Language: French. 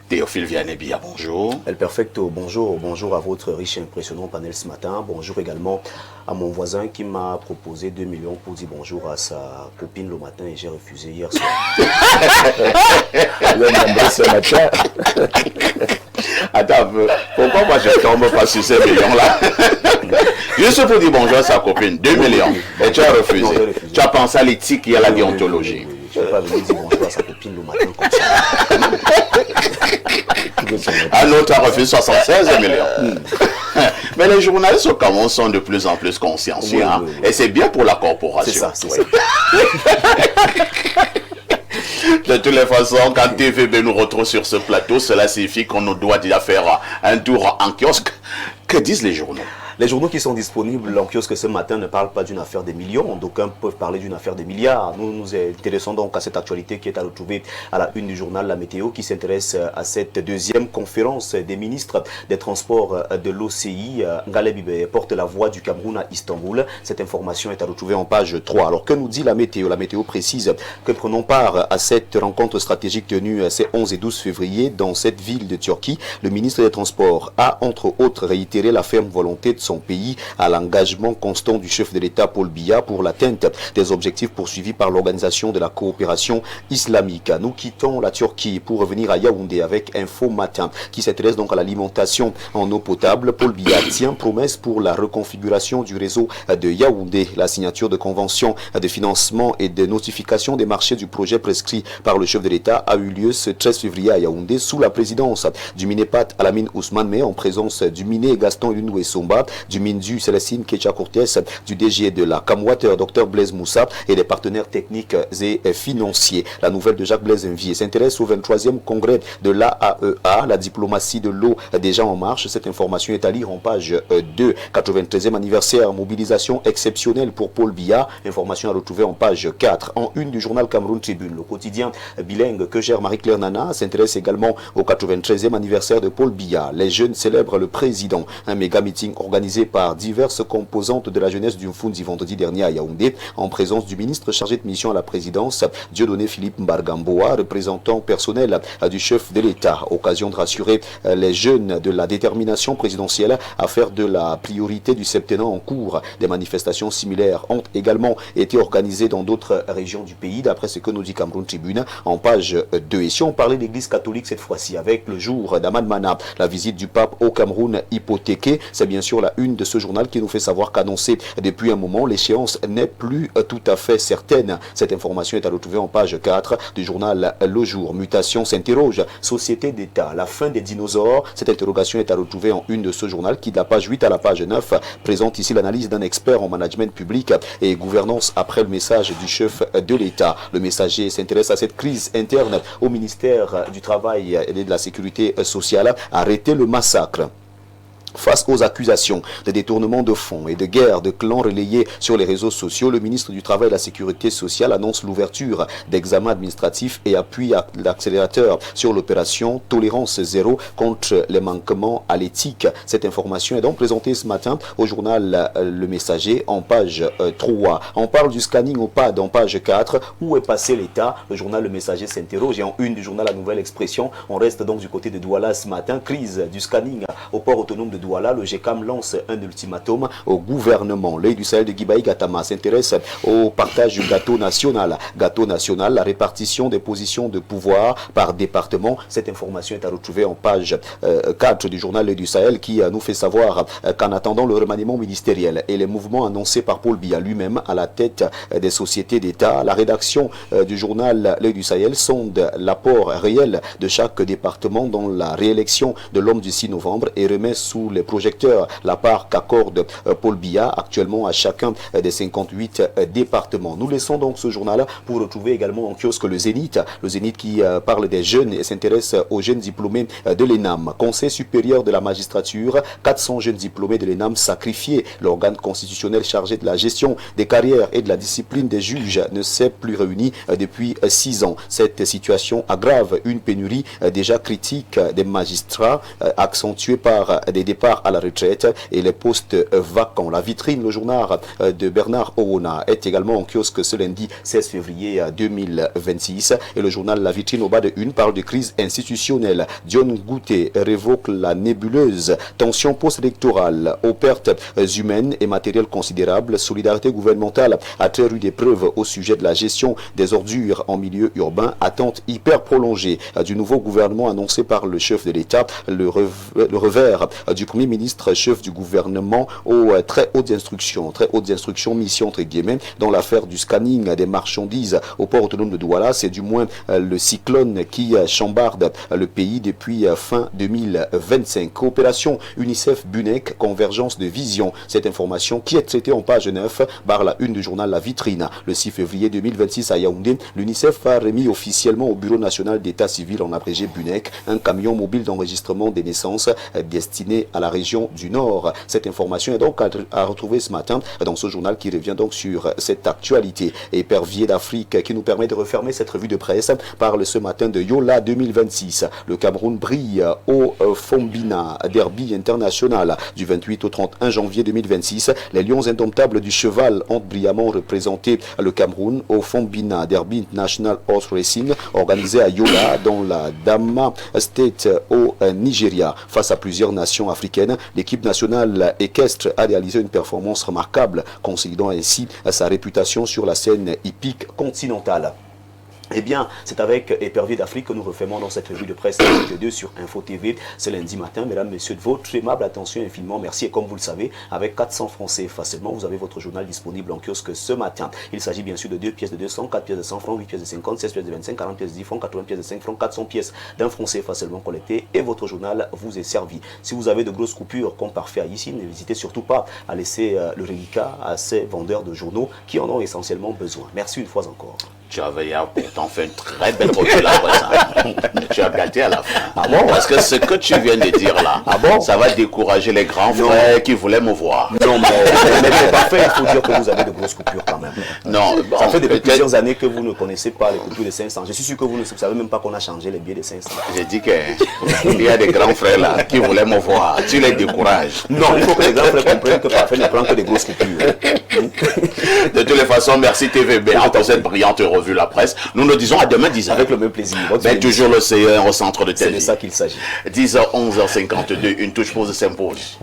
Théophile Vianney-Bia, bonjour. El Perfecto, bonjour. Bonjour à votre riche et impressionnant panel ce matin. Bonjour également à mon voisin qui m'a proposé 2 millions pour dire bonjour à sa copine le matin et j'ai refusé hier soir. Ce matin. Attends, pourquoi moi je tombe pas sur ces millions-là? Juste pour dire bonjour à sa copine, 2 millions. Et tu as refusé. Non, refusé. Tu as pensé à l'éthique et à la déontologie. Oui. Je ne vais pas venir dire bonjour à sa copine le matin comme ça. Un autre a refusé 76 millions. Mais les journalistes au Cameroun sont de plus en plus consciencieux. Oui. Et c'est bien pour la corporation. C'est ça, c'est ça. De toutes les façons, quand TVB nous retrouve sur ce plateau, cela signifie qu'on nous doit déjà faire un tour en kiosque. Que disent les journaux? Les journaux qui sont disponibles en kiosque ce matin ne parlent pas d'une affaire des millions. D'aucuns peuvent parler d'une affaire des milliards. Nous nous intéressons donc à cette actualité qui est à retrouver à la une du journal La Météo, qui s'intéresse à cette deuxième conférence des ministres des Transports de l'OCI. Ngaleb Ibe porte la voix du Cameroun à Istanbul. Cette information est à retrouver en page 3. Alors que nous dit la météo? La météo précise que prenons part à cette rencontre stratégique tenue ces 11 et 12 février dans cette ville de Turquie. Le ministre des Transports a entre autres réitéré la ferme volonté de son pays à l'engagement constant du chef de l'État Paul Biya pour l'atteinte des objectifs poursuivis par l'Organisation de la coopération islamique. Nous quittons la Turquie pour revenir à Yaoundé avec Info Matin qui s'intéresse donc à l'alimentation en eau potable. Paul Biya tient promesse pour la reconfiguration du réseau de Yaoundé. La signature de conventions de financement et de notification des marchés du projet prescrit par le chef de l'État a eu lieu ce 13 février à Yaoundé sous la présidence du Minépat Alamine Ousmane, mais en présence du Miné Gaston Yunoué Somba, du Mindu Célestine Kecha Cortés, du DG de la Camwater Dr Blaise Moussa et des partenaires techniques et financiers. La nouvelle de Jacques Blaise Envié s'intéresse au 23e congrès de l'AAEA, la diplomatie de l'eau déjà en marche. Cette information est à lire en page 2. 93e anniversaire, mobilisation exceptionnelle pour Paul Biya. Information à retrouver en page 4. En une du journal Cameroun Tribune, le quotidien bilingue que gère Marie-Claire Nana s'intéresse également au 93e anniversaire de Paul Biya. Les jeunes célèbrent le président. Un méga meeting organisé par diverses composantes de la jeunesse du Mfundi vendredi dernier à Yaoundé, en présence du ministre chargé de mission à la présidence, Dieudonné Philippe Mbargamboa, représentant personnel du chef de l'État. Occasion de rassurer les jeunes de la détermination présidentielle à faire de la priorité du septennat en cours. Des manifestations similaires ont également été organisées dans d'autres régions du pays, d'après ce que nous dit Cameroun Tribune en page 2. Et si on parlait d'église catholique cette fois-ci, avec le jour d'Amad Mana, la visite du pape au Cameroun hypothéquée, c'est bien sûr la une de ce journal qui nous fait savoir qu'annoncé depuis un moment, l'échéance n'est plus tout à fait certaine. Cette information est à retrouver en page 4 du journal Le Jour. Mutation s'interroge, société d'État, la fin des dinosaures. Cette interrogation est à retrouver en une de ce journal qui, de la page 8 à la page 9, présente ici l'analyse d'un expert en management public et gouvernance après le message du chef de l'État. Le messager s'intéresse à cette crise interne au ministère du Travail et de la Sécurité sociale. Arrêtez le massacre. Face aux accusations de détournement de fonds et de guerre de clans relayées sur les réseaux sociaux, le ministre du Travail et de la Sécurité sociale annonce l'ouverture d'examens administratifs et appuie l'accélérateur sur l'opération Tolérance Zéro contre les manquements à l'éthique. Cette information est donc présentée ce matin au journal Le Messager en page 3. On parle du scanning au PAD en page 4. Où est passé l'État? Le journal Le Messager s'interroge et en une du journal La Nouvelle Expression, on reste donc du côté de Douala ce matin. Crise du scanning au port autonome de Douala, le GECAM lance un ultimatum au gouvernement. L'œil du Sahel de Guibaï Gatama s'intéresse au partage du gâteau national. Gâteau national, la répartition des positions de pouvoir par département. Cette information est à retrouver en page 4 du journal L'œil du Sahel qui nous fait savoir qu'en attendant le remaniement ministériel et les mouvements annoncés par Paul Biya lui-même à la tête des sociétés d'État, la rédaction du journal L'œil du Sahel sonde l'apport réel de chaque département dans la réélection de l'homme du 6 novembre et remet sous les projecteurs la part qu'accorde Paul Biya actuellement à chacun des 58 départements. Nous laissons donc ce journal pour retrouver également en kiosque le Zénith qui parle des jeunes et s'intéresse aux jeunes diplômés de l'ENAM. Conseil supérieur de la magistrature, 400 jeunes diplômés de l'ENAM sacrifiés. L'organe constitutionnel chargé de la gestion des carrières et de la discipline des juges ne s'est plus réuni depuis 6 ans. Cette situation aggrave une pénurie déjà critique des magistrats accentuée par des départs départ à la retraite et les postes vacants. La vitrine, le journal de Bernard Orona est également en kiosque ce lundi 16 février 2026 et le journal La Vitrine au bas de une parle de crise institutionnelle. Dion Gouté révoque la nébuleuse. Tension post-électorale aux pertes humaines et matérielles considérables. Solidarité gouvernementale a très rude épreuve au sujet de la gestion des ordures en milieu urbain. Attente hyper prolongée du nouveau gouvernement annoncé par le chef de l'État. Le revers du Premier ministre, chef du gouvernement aux très hautes instructions, mission entre guillemets, dans l'affaire du scanning des marchandises au port autonome de Douala. C'est du moins le cyclone qui chambarde le pays depuis fin 2025. Coopération UNICEF-BUNEC, convergence de vision. Cette information qui est traitée en page 9 par la une du journal La Vitrine. Le 6 février 2026 à Yaoundé, l'UNICEF a remis officiellement au Bureau national d'état civil, en abrégé BUNEC, un camion mobile d'enregistrement des naissances destiné à la région du Nord. Cette information est donc à retrouver ce matin dans ce journal qui revient donc sur cette actualité. Épervier d'Afrique qui nous permet de refermer cette revue de presse parle ce matin de Yola 2026. Le Cameroun brille au Fombina Derby international du 28 au 31 janvier 2026. Les Lions indomptables du cheval ont brillamment représenté le Cameroun au Fombina Derby International Horse Racing organisé à Yola dans la Dama State au Nigeria. Face à plusieurs nations africaines, l'équipe nationale équestre a réalisé une performance remarquable, consolidant ainsi sa réputation sur la scène hippique continentale. Eh bien, c'est avec Épervier d'Afrique que nous refermons dans cette revue de presse 2 sur Info TV ce lundi matin. Mesdames, messieurs, de votre aimable attention infiniment merci. Et comme vous le savez, avec 400 francs CFA seulement, vous avez votre journal disponible en kiosque ce matin. Il s'agit bien sûr de 2 pièces de 200, 4 pièces de 100 francs, 8 pièces de 50, 16 pièces de 25, 40 pièces de 10 francs, 80 pièces de 5 francs, 400 pièces d'un franc CFA seulement collectées et votre journal vous est servi. Si vous avez de grosses coupures comme parfait à ici, n'hésitez surtout pas à laisser le reliquat à ces vendeurs de journaux qui en ont essentiellement besoin. Merci une fois encore. Tu avais pourtant fait une très belle revue la presse. Tu as gâté à la fin. Ah bon? Parce que ce que tu viens de dire là, ça va décourager les grands frères qui voulaient me voir. Non, mais c'est parfait. Il faut dire que vous avez de grosses coupures quand même. Non, bon, ça fait depuis plusieurs années que vous ne connaissez pas les coupures de 500. Je suis sûr que vous ne savez même pas qu'on a changé les billets de 500. J'ai dit qu'il y a des grands frères là qui voulaient me voir. Tu les décourages. Non, il faut que les grands frères comprennent que parfait ne prend que des grosses coupures. De toutes les façons, merci TVB pour cette brillante revue la presse. Nous nous disons à demain 10h. Avec le même plaisir. Mais toujours le CE1 au centre de télé. C'est de ça qu'il s'agit. 10h, 11h52, une touche pause s'impose.